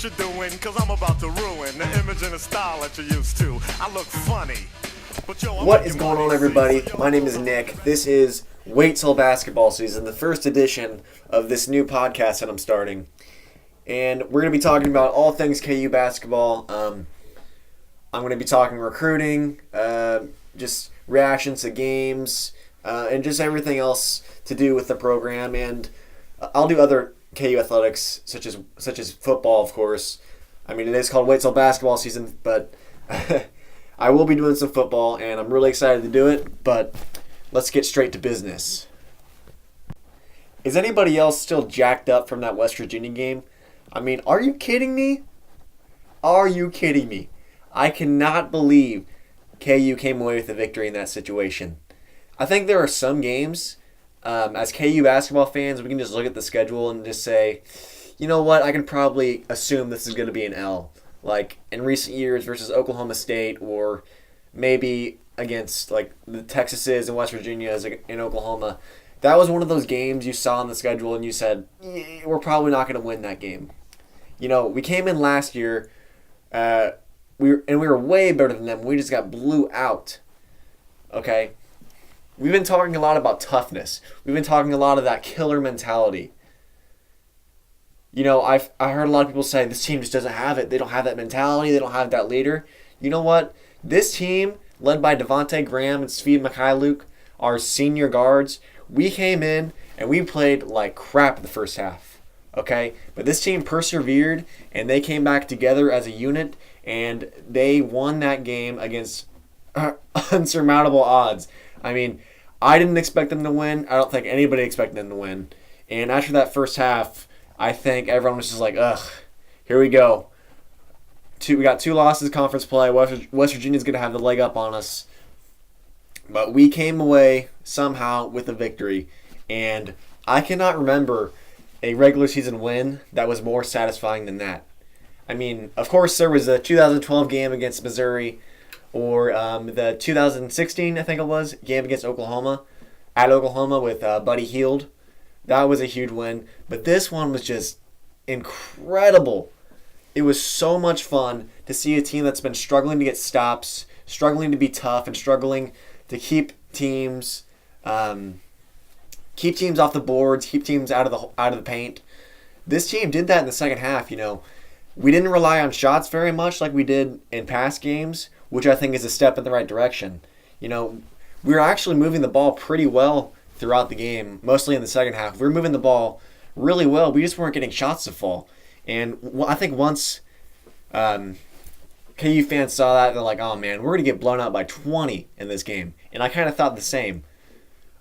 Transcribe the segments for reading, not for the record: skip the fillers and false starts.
what you're doing, cause I'm about to ruin the image and the style that you're used to. I look funny. But yo, What is going on, everybody? My name is Nick. This is Wait Till Basketball Season, the first edition of this new podcast that I'm starting. And we're going to be talking about all things KU basketball. I'm going to be talking recruiting, just reactions to games, and just everything else to do with the program. And I'll do other KU athletics, such as football, of course. I mean, it is called Wait Till Basketball Season, but I will be doing some football, and I'm really excited to do it. But let's get straight to business. Is anybody else still jacked up from that West Virginia game? I mean, are you kidding me? Are you kidding me? I cannot believe KU came away with a victory in that situation. I think there are some games, as KU basketball fans, we can just look at the schedule and just say, you know what, I can probably assume this is going to be an L. Like in recent years versus Oklahoma State, or maybe against like the Texases and West Virginias in Oklahoma. That was one of those games you saw on the schedule and you said, we're probably not going to win that game. You know, we came in last year, we were way better than them. We just got blew out. Okay? We've been talking a lot about toughness. We've been talking a lot of that killer mentality. You know, I heard a lot of people say this team just doesn't have it. They don't have that mentality. They don't have that leader. You know what? This team, led by Devontae Graham and Svi Mikhailuk, our senior guards, we came in and we played like crap the first half. Okay? But this team persevered and they came back together as a unit and they won that game against unsurmountable odds. I mean, I didn't expect them to win. I don't think anybody expected them to win. And after that first half, I think everyone was just like, ugh, here we go. We got 2 losses conference play. West Virginia's going to have the leg up on us. But we came away somehow with a victory. And I cannot remember a regular season win that was more satisfying than that. I mean, of course, there was a 2012 game against Missouri, or the 2016, I think it was, game against Oklahoma, at Oklahoma with Buddy Hield. That was a huge win. But this one was just incredible. It was so much fun to see a team that's been struggling to get stops, struggling to be tough, and struggling to keep teams off the boards, keep teams out of the paint. This team did that in the second half. You know, we didn't rely on shots very much like we did in past games, which I think is a step in the right direction. You know, we were actually moving the ball pretty well throughout the game, mostly in the second half. We were moving the ball really well. We just weren't getting shots to fall. And I think once KU fans saw that, they're like, oh man, we're going to get blown out by 20 in this game. And I kind of thought the same.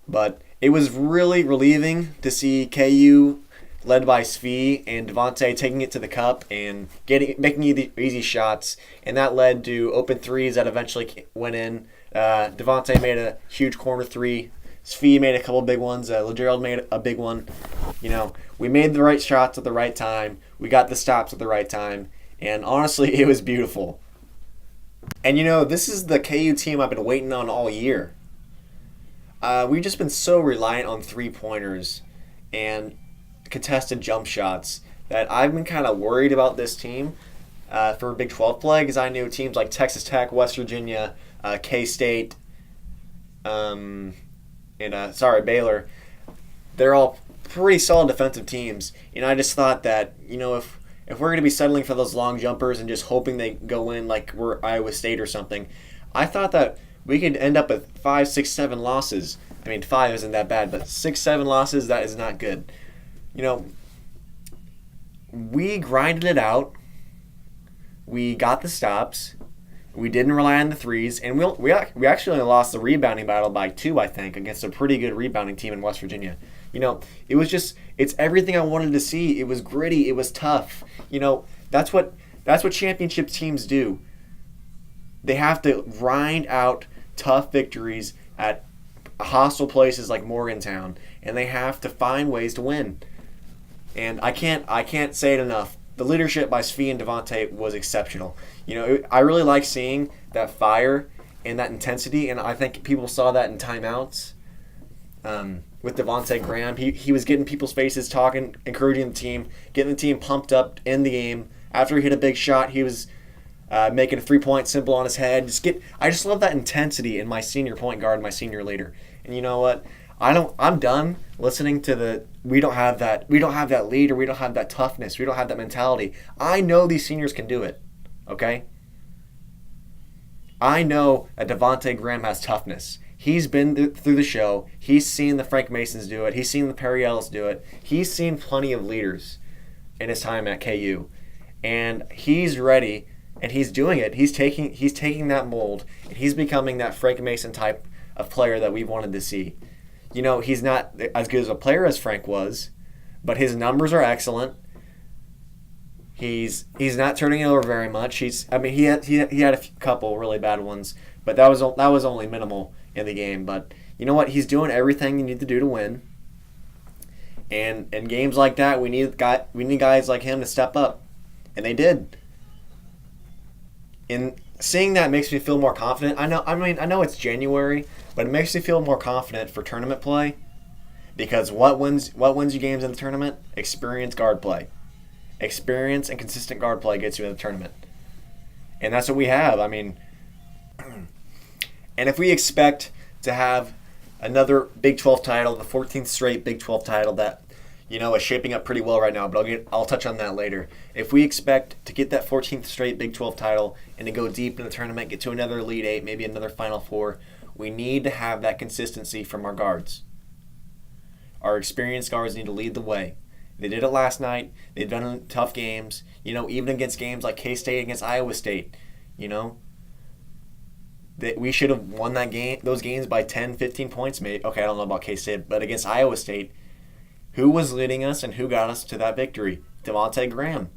But it was really relieving to see KU led by Svi and Devontae taking it to the cup and making easy shots. And that led to open threes that eventually went in. Devontae made a huge corner three. Svi made a couple big ones. LeGerald made a big one. You know, we made the right shots at the right time. We got the stops at the right time. And honestly, it was beautiful. And you know, this is the KU team I've been waiting on all year. We've just been so reliant on three-pointers and contested jump shots that I've been kind of worried about this team for Big 12 play, because I knew teams like Texas Tech, West Virginia, K-State, Baylor, they're all pretty solid defensive teams. And I just thought that, you know, if we're going to be settling for those long jumpers and just hoping they go in like we're Iowa State or something, I thought that we could end up with 5, 6, 7 losses. I mean, 5 isn't that bad, but 6, 7 losses, that is not good. You know, we grinded it out. We got the stops. We didn't rely on the threes, and we actually only lost the rebounding battle by 2, I think, against a pretty good rebounding team in West Virginia. You know, it's everything I wanted to see. It was gritty. It was tough. You know, that's what championship teams do. They have to grind out tough victories at hostile places like Morgantown, and they have to find ways to win. And I can't say it enough. The leadership by Svi and Devontae was exceptional. You know, I really like seeing that fire and that intensity, and I think people saw that in timeouts. With Devontae Graham, he was getting people's faces, talking, encouraging the team, getting the team pumped up in the game After he hit a big shot, he was making a 3-point symbol on his head. I just love that intensity in my senior point guard, my senior leader. And you know what? I'm done listening to we don't have that leader, we don't have that toughness, we don't have that mentality. I know these seniors can do it. Okay? I know that Devontae Graham has toughness. He's been through the show. He's seen the Frank Masons do it. He's seen the Perry Ellis do it. He's seen plenty of leaders in his time at KU. And he's ready, and he's doing it. He's taking that mold, and he's becoming that Frank Mason type of player that we've wanted to see. You know, he's not as good as a player as Frank was, but his numbers are excellent. He's not turning it over very much. He had a couple really bad ones, but that was only minimal in the game. But you know what? He's doing everything you need to do to win. And in games like that, we need guys like him to step up, and they did. And seeing that makes me feel more confident. I know it's January, but it makes me feel more confident for tournament play, because what wins you games in the tournament? Experience guard play. Experience and consistent guard play gets you in the tournament. And that's what we have. I mean, and if we expect to have another Big 12 title, the 14th straight Big 12 title that, you know, is shaping up pretty well right now, but I'll touch on that later. If we expect to get that 14th straight Big 12 title and to go deep in the tournament, get to another Elite Eight, maybe another Final Four, we need to have that consistency from our guards. Our experienced guards need to lead the way. They did it last night. They've done it in tough games. You know, even against games like K-State against Iowa State. You know, we should have won those games by 10, 15 points. Maybe. Okay, I don't know about K-State, but against Iowa State, who was leading us and who got us to that victory? Devontae Graham.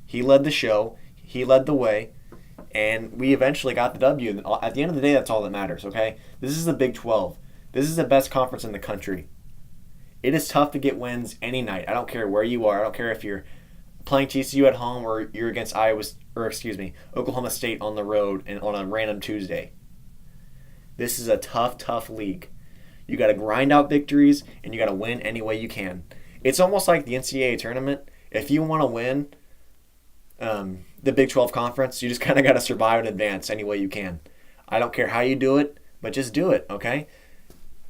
He led the show. He led the way. And we eventually got the W. At the end of the day, that's all that matters, okay? This is the Big 12. This is the best conference in the country. It is tough to get wins any night. I don't care where you are. I don't care if you're playing TCU at home or you're against Oklahoma State on the road and on a random Tuesday. This is a tough league. You got to grind out victories, and you got to win any way you can. It's almost like the NCAA tournament. If you want to win the Big 12 conference, you just kind of got to survive and advance any way you can. I don't care how you do it, but just do it, okay?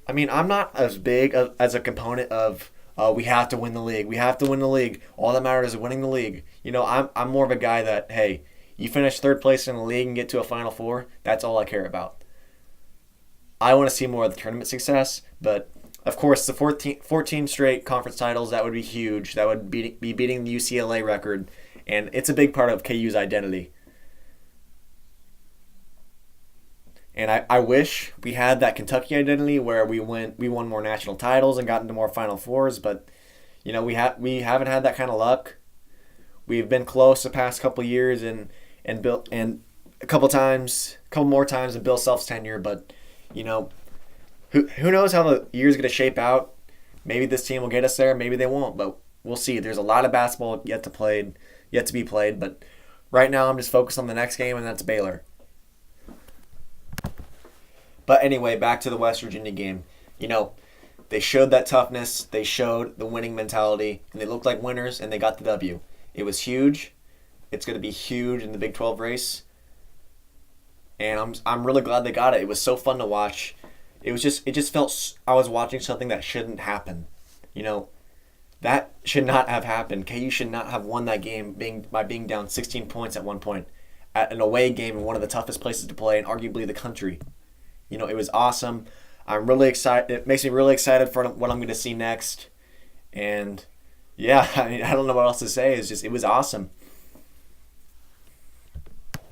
I mean, I'm not as big as a component of we have to win the league. We have to win the league. All that matters is winning the league. You know, I'm more of a guy that, hey, you finish third place in the league and get to a Final Four, that's all I care about. I want to see more of the tournament success, but of course the 14 straight conference titles, that would be huge. That would be beating the UCLA record, and it's a big part of KU's identity. And I wish we had that Kentucky identity where we won more national titles and got into more Final Fours, but you know we haven't had that kind of luck. We've been close the past couple of years and a couple more times in Bill Self's tenure, but you know who knows how the year's going to shape out. Maybe this team will get us there, maybe they won't, but we'll see. There's a lot of basketball yet to be played, but right now I'm just focused on the next game, and that's Baylor. But anyway, back to the West Virginia game. You know, they showed that toughness, they showed the winning mentality, and they looked like winners, and they got the W. It was huge. It's going to be huge in the Big 12 race. And I'm really glad they got it. It was so fun to watch. It just felt I was watching something that shouldn't happen. You know, that should not have happened. KU should not have won that game by being down 16 points at one point at an away game in one of the toughest places to play in arguably the country. You know, it was awesome. I'm really excited. It makes me really excited for what I'm going to see next. And yeah, I mean, I don't know what else to say. It was awesome.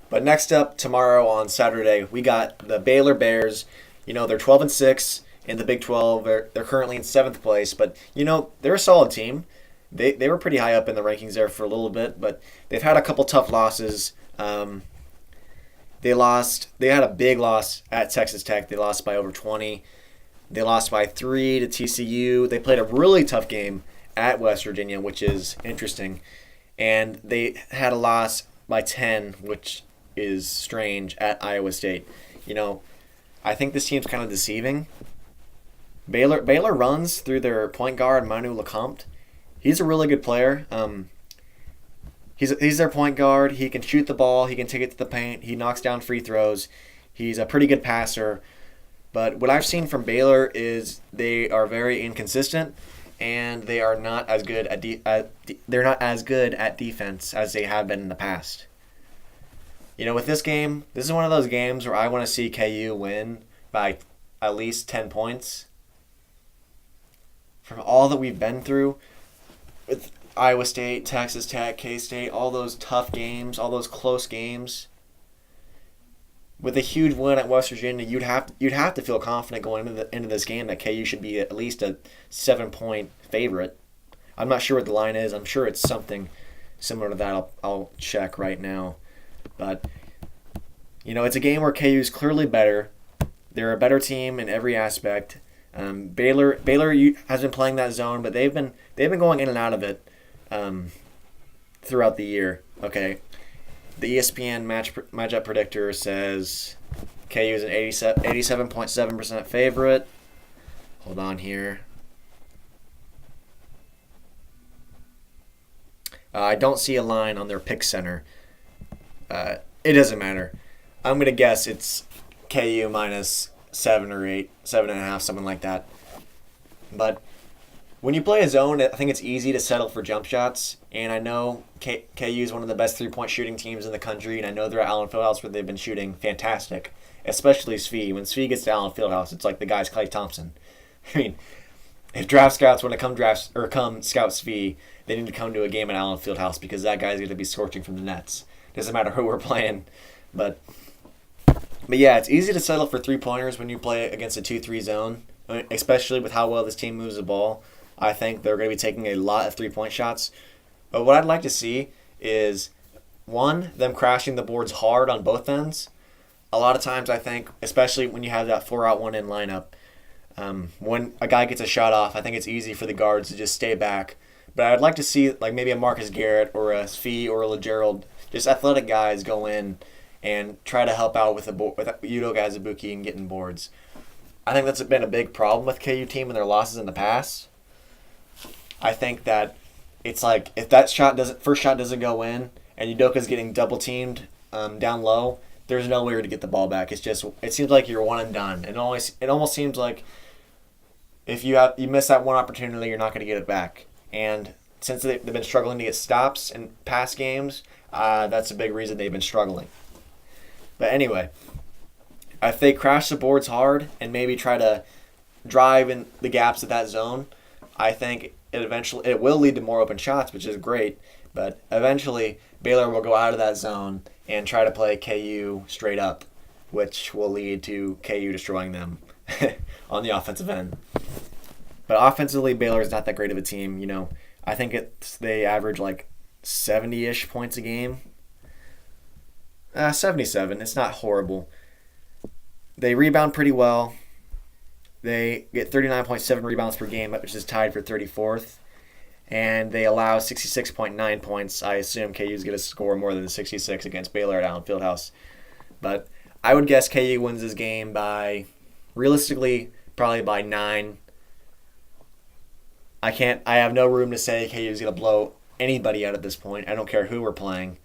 But next up tomorrow on Saturday, we got the Baylor Bears. You know, they're 12-6 in the Big 12. They're currently in 7th place, but you know, they're a solid team. They were pretty high up in the rankings there for a little bit, but they've had a couple tough losses. They had a big loss at Texas Tech. They lost by over 20. They lost by 3 to TCU. They played a really tough game at West Virginia, which is interesting. And they had a loss by 10, which is strange, at Iowa State. You know, I think this team's kind of deceiving. Baylor runs through their point guard, Manu Lecomte. He's a really good player. He's their point guard. He can shoot the ball. He can take it to the paint. He knocks down free throws. He's a pretty good passer. But what I've seen from Baylor is they are very inconsistent, and they are not as good they're not as good at defense as they have been in the past. With this game, this is one of those games where I want to see KU win by at least 10 points. From all that we've been through with Iowa State, Texas Tech, K-State, all those tough games, all those close games. With a huge win at West Virginia, you'd have to feel confident going into this game that KU should be at least a 7-point favorite. I'm not sure what the line is. I'm sure it's something similar to that. I'll check right now. But it's a game where KU is clearly better. They're a better team in every aspect. Baylor has been playing that zone, but they've been going in and out of it throughout the year. Okay. The ESPN matchup predictor says KU is an 87.7% favorite. Hold on here. I don't see a line on their pick center. It doesn't matter. I'm going to guess it's KU minus 7 or 8, 7.5, something like that. But when you play a zone, I think it's easy to settle for jump shots. And I know KU is one of the best three-point shooting teams in the country. And I know they're at Allen Fieldhouse where they've been shooting fantastic, especially Svi. When Svi gets to Allen Fieldhouse, it's like the guy's Klay Thompson. I mean, if draft scouts want to come scout Svi, they need to come to a game at Allen Fieldhouse because that guy's going to be scorching from the nets. Doesn't matter who we're playing. But yeah, it's easy to settle for three-pointers when you play against a 2-3 zone, especially with how well this team moves the ball. I think they're going to be taking a lot of three-point shots. But what I'd like to see is, one, them crashing the boards hard on both ends. A lot of times I think, especially when you have that 4-out 1-in lineup, when a guy gets a shot off, I think it's easy for the guards to just stay back. But I'd like to see like maybe a Marcus Garrett or a Svi or a LeGerald, just athletic guys go in and try to help out with Udo Gazibuki and getting boards. I think that's been a big problem with KU team and their losses in the past. I think that it's like if that first shot doesn't go in and Udoka's getting double teamed down low, there's nowhere to get the ball back. It seems like you're one and done. It almost seems like if you miss that one opportunity, you're not going to get it back. And since they've been struggling to get stops in past games, that's a big reason they've been struggling. But anyway, if they crash the boards hard and maybe try to drive in the gaps of that zone, I think it will lead to more open shots, which is great. But eventually, Baylor will go out of that zone and try to play KU straight up, which will lead to KU destroying them on the offensive end. But offensively, Baylor is not that great of a team. I think they average like 70-ish points a game. 77. It's not horrible. They rebound pretty well. They get 39.7 rebounds per game, which is tied for 34th. And they allow 66.9 points. I assume KU is going to score more than 66 against Baylor at Allen Fieldhouse. But I would guess KU wins this game realistically, probably by 9. I have no room to say KU is going to blow anybody out at this point. I don't care who we're playing.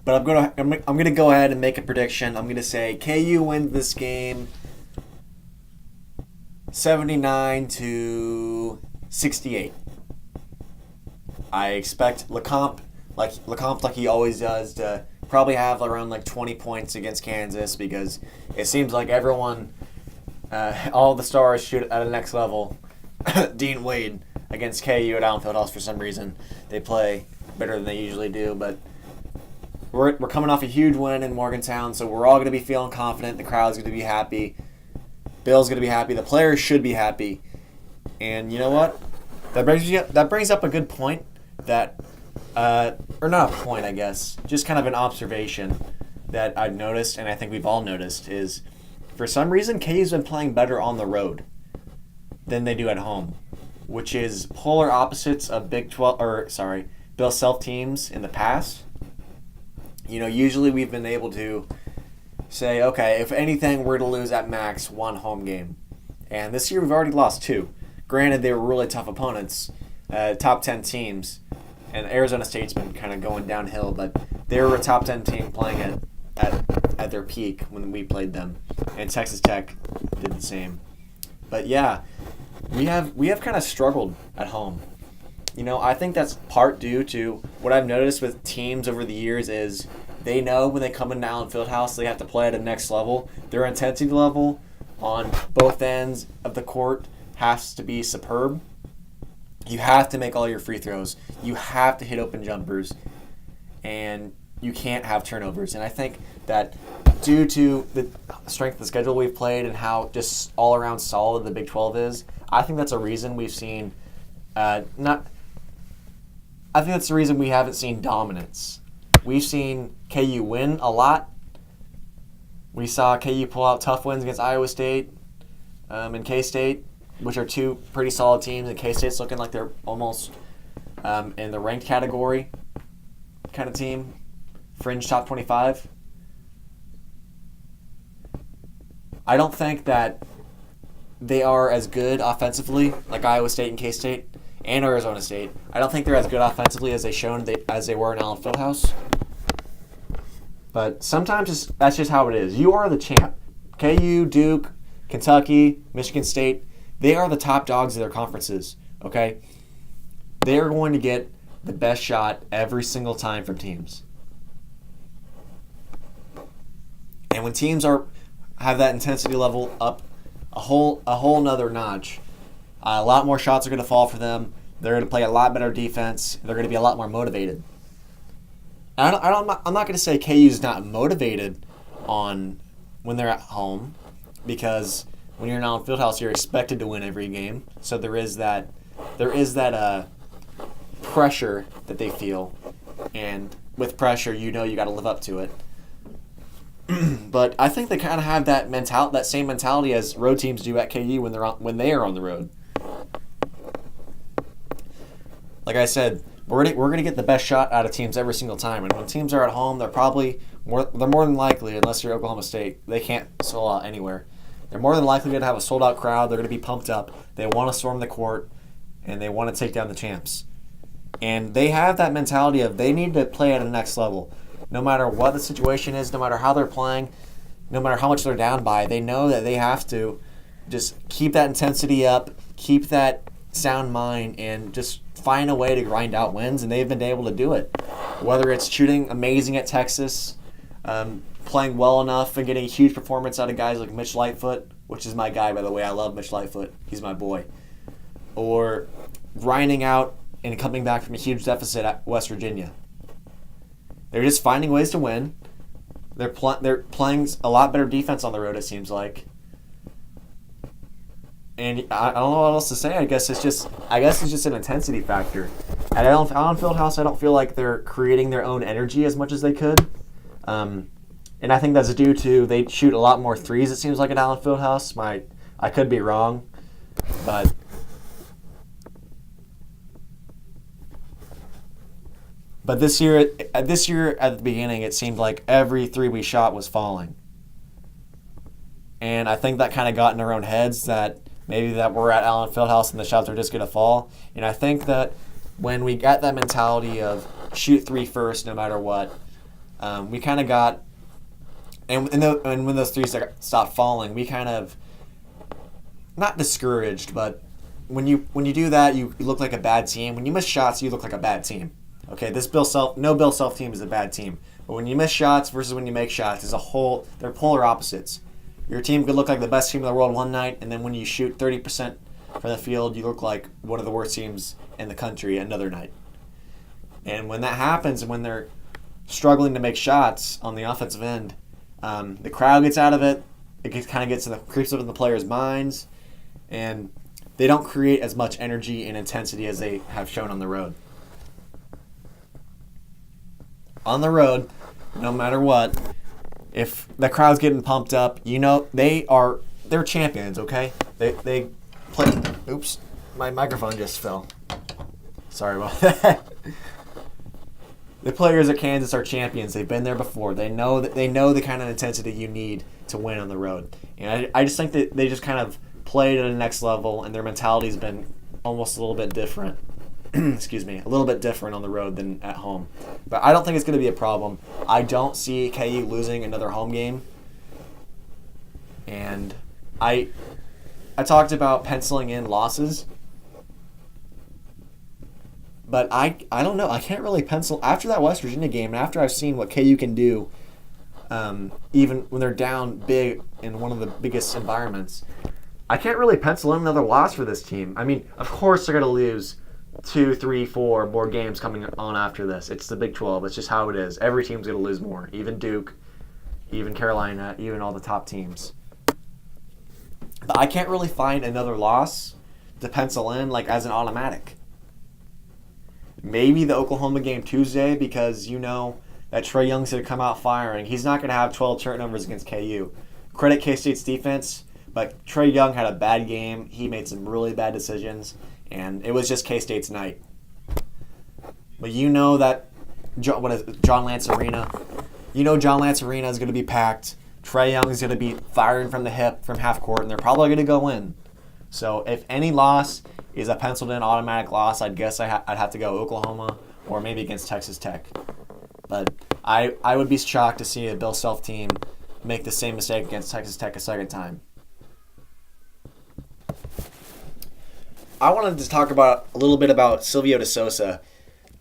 But I'm going to go ahead and make a prediction. I'm going to say KU wins this game 79-68. I expect LeCompte, like he always does, to probably have around 20 points against Kansas because it seems like everyone, all the stars shoot at the next level. Dean Wade against KU at Allen Fieldhouse for some reason. They play better than they usually do, but we're coming off a huge win in Morgantown, so we're all going to be feeling confident. The crowd's going to be happy. Bill's going to be happy. The players should be happy. And you know what? That brings up a good point or not a point, I guess, just kind of an observation that I've noticed, and I think we've all noticed, is for some reason KU's been playing better on the road than they do at home, which is polar opposites of Bill Self teams in the past. Usually we've been able to say, okay, if anything, we're to lose at max one home game. And this year we've already lost 2. Granted, they were really tough opponents, top 10 teams, and Arizona State's been kind of going downhill, but they were a top 10 team playing at their peak when we played them, and Texas Tech did the same. But yeah, we have kind of struggled at home. I think that's part due to what I've noticed with teams over the years is they know when they come into Allen Fieldhouse they have to play at a next level. Their intensity level on both ends of the court has to be superb. You have to make all your free throws. You have to hit open jumpers. And you can't have turnovers. And I think that due to the strength of the schedule we've played and how just all-around solid the Big 12 is, I think that's a reason we've seen I think that's the reason we haven't seen dominance. We've seen KU win a lot. We saw KU pull out tough wins against Iowa State and K-State, which are two pretty solid teams, and K-State's looking like they're almost in the ranked category kind of team, fringe top 25. I don't think that they are as good offensively like Iowa State and K-State and Arizona State. I don't think they're as good offensively as they were in Allen Fieldhouse. But sometimes that's just how it is. You are the champ. KU, Duke, Kentucky, Michigan State, they are the top dogs of their conferences, okay? They are going to get the best shot every single time from teams. And when teams have that intensity level up a whole nother notch, a lot more shots are going to fall for them. They're going to play a lot better defense. They're going to be a lot more motivated. I'm not going to say KU's not motivated when they're at home, because when you're in Allen Fieldhouse, you're expected to win every game. So there is that pressure that they feel, and with pressure, you got to live up to it. But I think they kind of have that same mentality as road teams do at KU when they are on the road. Like I said, we're gonna get the best shot out of teams every single time, and when teams are at home, they're more than likely, unless you're Oklahoma State, they can't sell out anywhere. They're more than likely going to have a sold-out crowd. They're going to be pumped up. They want to storm the court, and they want to take down the champs. And they have that mentality of they need to play at the next level. No matter what the situation is, no matter how they're playing, no matter how much they're down by, they know that they have to just keep that intensity up, keep that sound mind, and just find a way to grind out wins, and they've been able to do it. Whether it's shooting amazing at Texas, playing well enough and getting a huge performance out of guys like Mitch Lightfoot, which is my guy, by the way. I love Mitch Lightfoot. He's my boy. Or grinding out and coming back from a huge deficit at West Virginia. They're just finding ways to win. They're playing a lot better defense on the road, it seems like. And I don't know what else to say. I guess it's just an intensity factor. At Allen Fieldhouse, I don't feel like they're creating their own energy as much as they could. And I think that's due to they shoot a lot more threes, it seems like, at Allen Fieldhouse. I could be wrong, but this year at the beginning, it seemed like every three we shot was falling. And I think that kind of got in our own heads that maybe that we're at Allen Fieldhouse and the shots are just going to fall. And I think that when we got that mentality of shoot three first no matter what, we kind of got, and when those threes stopped falling, we kind of, not discouraged, but when you do that, you look like a bad team. When you miss shots, you look like a bad team. Okay, no Bill Self team is a bad team. But when you miss shots versus when you make shots, they're polar opposites. Your team could look like the best team in the world one night, and then when you shoot 30% from the field, you look like one of the worst teams in the country another night. And when that happens, when they're struggling to make shots on the offensive end, the crowd gets out of it. It creeps up in the players' minds, and they don't create as much energy and intensity as they have shown on the road. On the road, no matter what, if the crowd's getting pumped up, they're champions, okay? They play. Oops, my microphone just fell. Sorry about that. The players at Kansas are champions. They've been there before. They know the kind of intensity you need to win on the road. And I just think that they just kind of played at a next level, and their mentality's been almost a little bit different. excuse me, a little bit different on the road than at home. But I don't think it's going to be a problem. I don't see KU losing another home game. And I talked about penciling in losses. But I don't know. I can't really pencil. After that West Virginia game, and after I've seen what KU can do, even when they're down big in one of the biggest environments, I can't really pencil in another loss for this team. I mean, of course they're going to lose 2, 3, 4 more games coming on after this. It's the Big 12. It's just how it is. Every team's going to lose more. Even Duke, even Carolina, even all the top teams. But I can't really find another loss to pencil in like as an automatic. Maybe the Oklahoma game Tuesday, because you know that Trae Young's going to come out firing. He's not going to have 12 turnovers against KU. Credit K-State's defense, but Trae Young had a bad game. He made some really bad decisions, and it was just K-State's night. But you know that John Lance Arena? You know John Lance Arena is going to be packed. Trae Young is going to be firing from the hip from half court, and they're probably going to go in. So if any loss is a penciled-in automatic loss, I'd guess I'd have to go Oklahoma or maybe against Texas Tech. But I would be shocked to see a Bill Self team make the same mistake against Texas Tech a second time. I wanted to talk about a little bit about Silvio De Sousa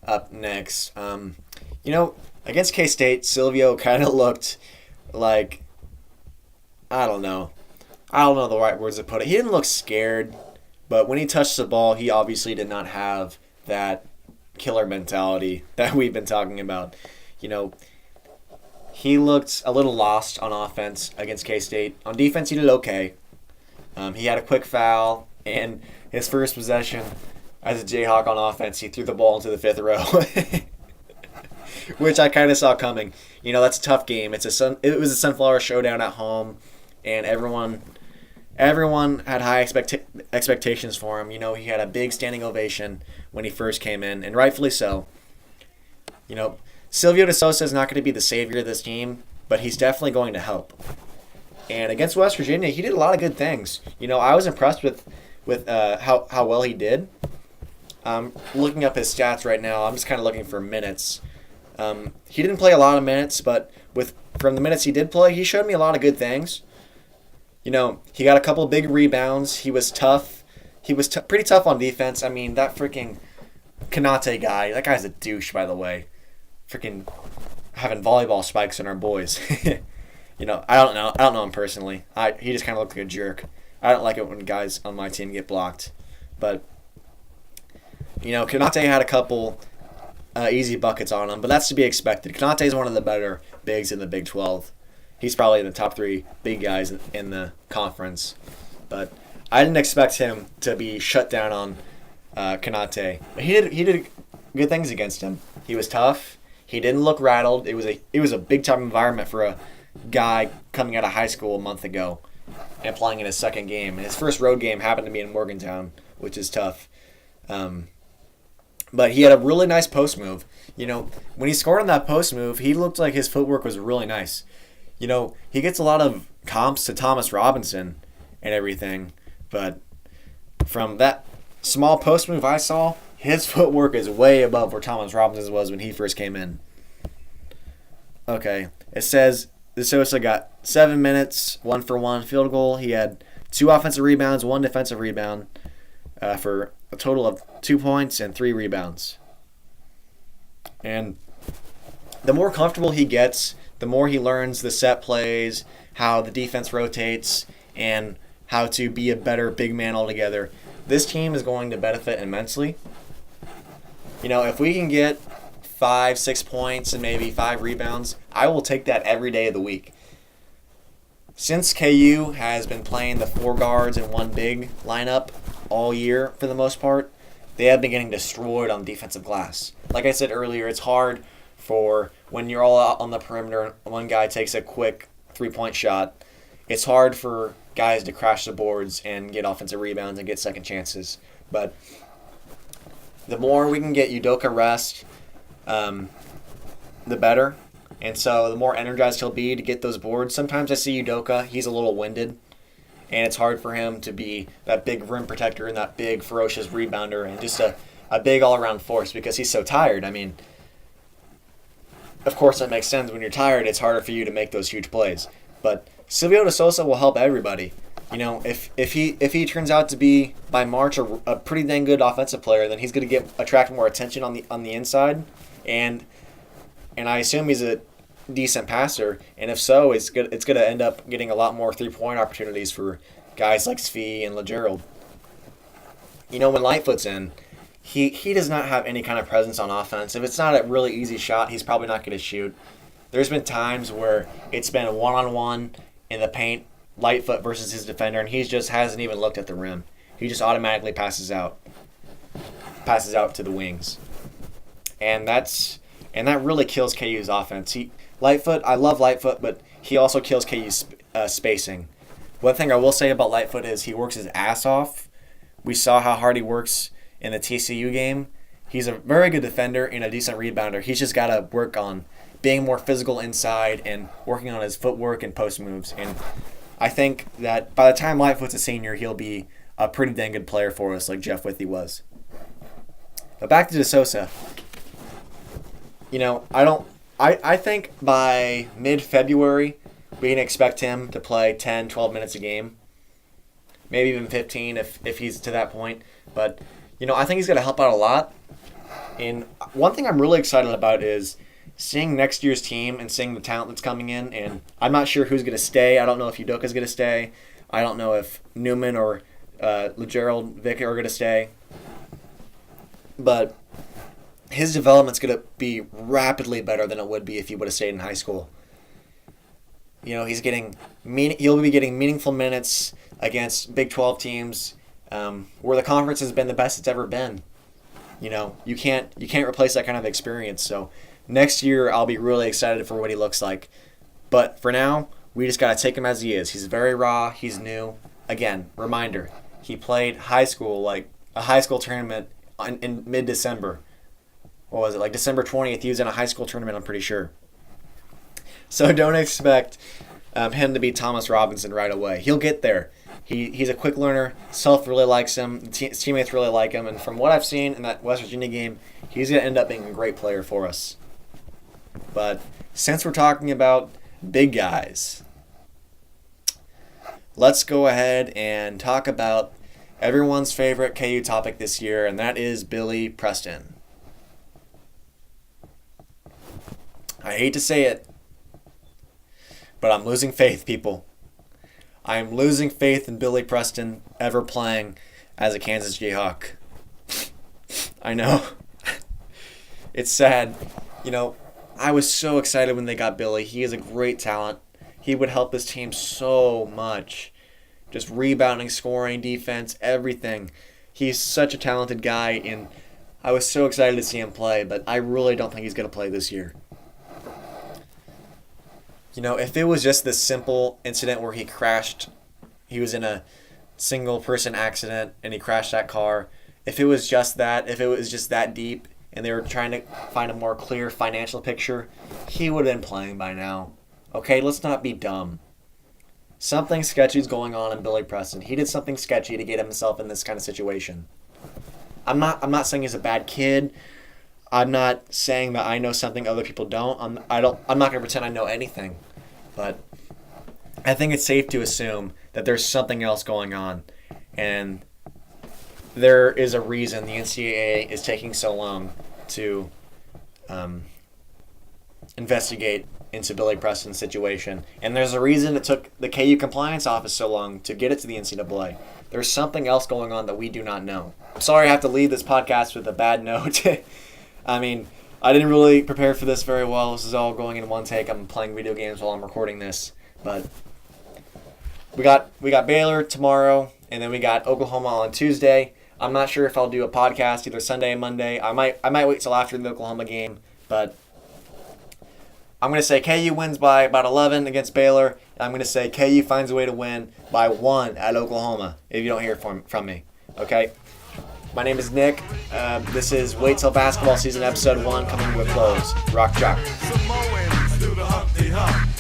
up next. Against K-State, Silvio kind of looked like, I don't know the right words to put it. He didn't look scared, but when he touched the ball, he obviously did not have that killer mentality that we've been talking about. He looked a little lost on offense against K-State. On defense, he did okay. He had a quick foul, and his first possession as a Jayhawk on offense, he threw the ball into the fifth row, which I kind of saw coming. That's a tough game. It was a Sunflower Showdown at home, and everyone had high expectations for him. He had a big standing ovation when he first came in, and rightfully so. Silvio De Sousa is not going to be the savior of this team, but he's definitely going to help. And against West Virginia, he did a lot of good things. I was impressed with how well he did. Looking up his stats right now, I'm just kind of looking for minutes. He didn't play a lot of minutes, but from the minutes he did play, he showed me a lot of good things. He got a couple big rebounds. He was tough. He was pretty tough on defense. I mean, that freaking Kanate guy, that guy's a douche, by the way. Freaking having volleyball spikes on our boys. I don't know him personally. He just kind of looked like a jerk. I don't like it when guys on my team get blocked. But, Kanate had a couple easy buckets on him, but that's to be expected. Kanate is one of the better bigs in the Big 12. He's probably in the top 3 big guys in the conference. But I didn't expect him to be shut down on Kanate. But he did good things against him. He was tough. He didn't look rattled. It was a big time environment for a guy coming out of high school a month ago and playing in his second game. His first road game happened to be in Morgantown, which is tough. But he had a really nice post move. When he scored on that post move, he looked like his footwork was really nice. He gets a lot of comps to Thomas Robinson and everything, but from that small post move I saw, his footwork is way above where Thomas Robinson's was when he first came in. Okay, it says De Sousa got 7 minutes, 1-for-1 field goal. He had 2 offensive rebounds, 1 defensive rebound for a total of 2 points and 3 rebounds. And the more comfortable he gets, the more he learns the set plays, how the defense rotates, and how to be a better big man altogether. This team is going to benefit immensely. If we can get 5-6 points and maybe 5 rebounds, I will take that every day of the week. Since KU has been playing the 4 guards and 1 big lineup all year for the most part, they have been getting destroyed on defensive glass. Like I said earlier, it's hard for when you're all out on the perimeter, one guy takes a quick 3-point shot. It's hard for guys to crash the boards and get offensive rebounds and get second chances. But the more we can get Udoka rest, the better. And so the more energized he'll be to get those boards. Sometimes I see Udoka, he's a little winded, and it's hard for him to be that big rim protector and that big ferocious rebounder and just to a big all-around force because he's so tired. I mean, of course that makes sense. When you're tired, it's harder for you to make those huge plays. But Silvio De Sousa will help everybody. You know, if he turns out to be by March a pretty dang good offensive player, then he's going to attract more attention on the inside, and I assume he's a decent passer. And if so, it's going to end up getting a lot more 3-point opportunities for guys like Svi and LeGerald. You know, when Lightfoot's in, he does not have any kind of presence on offense. If it's not a really easy shot, he's probably not going to shoot. There's been times where it's been one-on-one in the paint, Lightfoot versus his defender, and he just hasn't even looked at the rim. He just automatically passes out to the wings. And that really kills KU's offense. Lightfoot, I love Lightfoot, but he also kills KU's spacing. One thing I will say about Lightfoot is he works his ass off. We saw how hard he works in the TCU game. He's a very good defender and a decent rebounder. He's just got to work on being more physical inside and working on his footwork and post moves. And I think that by the time Lightfoot's a senior, he'll be a pretty dang good player for us like Jeff Withey was. But back to De Sousa. You know, I think by mid-February, we can expect him to play 10, 12 minutes a game. Maybe even 15 if he's to that point. But, you know, I think he's going to help out a lot. And one thing I'm really excited about is seeing next year's team and seeing the talent that's coming in. And I'm not sure who's going to stay. I don't know if Udoka's going to stay. I don't know if Newman or LeGerald, Vic are going to stay. But his development's going to be rapidly better than it would be if he would have stayed in high school. You know, he'll be getting meaningful minutes against Big 12 teams where the conference has been the best it's ever been. You know, you can't replace that kind of experience. So next year I'll be really excited for what he looks like. But for now, we just got to take him as he is. He's very raw. He's new. Again, reminder, he played high school, like a high school tournament in mid-December. What was it, like December 20th? He was in a high school tournament, I'm pretty sure. So don't expect him to be Thomas Robinson right away. He'll get there. He's a quick learner. Self really likes him. His teammates really like him. And from what I've seen in that West Virginia game, he's going to end up being a great player for us. But since we're talking about big guys, let's go ahead and talk about everyone's favorite KU topic this year, and that is Billy Preston. I hate to say it, but I'm losing faith, people. I am losing faith in Billy Preston ever playing as a Kansas Jayhawk. I know. It's sad. You know, I was so excited when they got Billy. He is a great talent. He would help this team so much. Just rebounding, scoring, defense, everything. He's such a talented guy, and I was so excited to see him play, but I really don't think he's going to play this year. You know, if it was just this simple incident where he crashed, he was in a single-person accident and he crashed that car, if it was just that deep and they were trying to find a more clear financial picture, he would have been playing by now. Okay, let's not be dumb. Something sketchy is going on in Billy Preston. He did something sketchy to get himself in this kind of situation. I'm not saying he's a bad kid. I'm not saying that I know something other people don't. I'm not going to pretend I know anything. But I think it's safe to assume that there's something else going on. And there is a reason the NCAA is taking so long to investigate into Billy Preston's situation. And there's a reason it took the KU compliance office so long to get it to the NCAA. There's something else going on that we do not know. I'm sorry I have to leave this podcast with a bad note. I mean, I didn't really prepare for this very well. This is all going in one take. I'm playing video games while I'm recording this. But we got Baylor tomorrow, and then we got Oklahoma on Tuesday. I'm not sure if I'll do a podcast either Sunday or Monday. I might wait till after the Oklahoma game, but I'm going to say KU wins by about 11 against Baylor, and I'm going to say KU finds a way to win by 1 at Oklahoma if you don't hear from me. Okay? My name is Nick. This is Wait Till Basketball Season Episode 1 coming to a close. Rock Jock. Samoans do the Humpty Hump.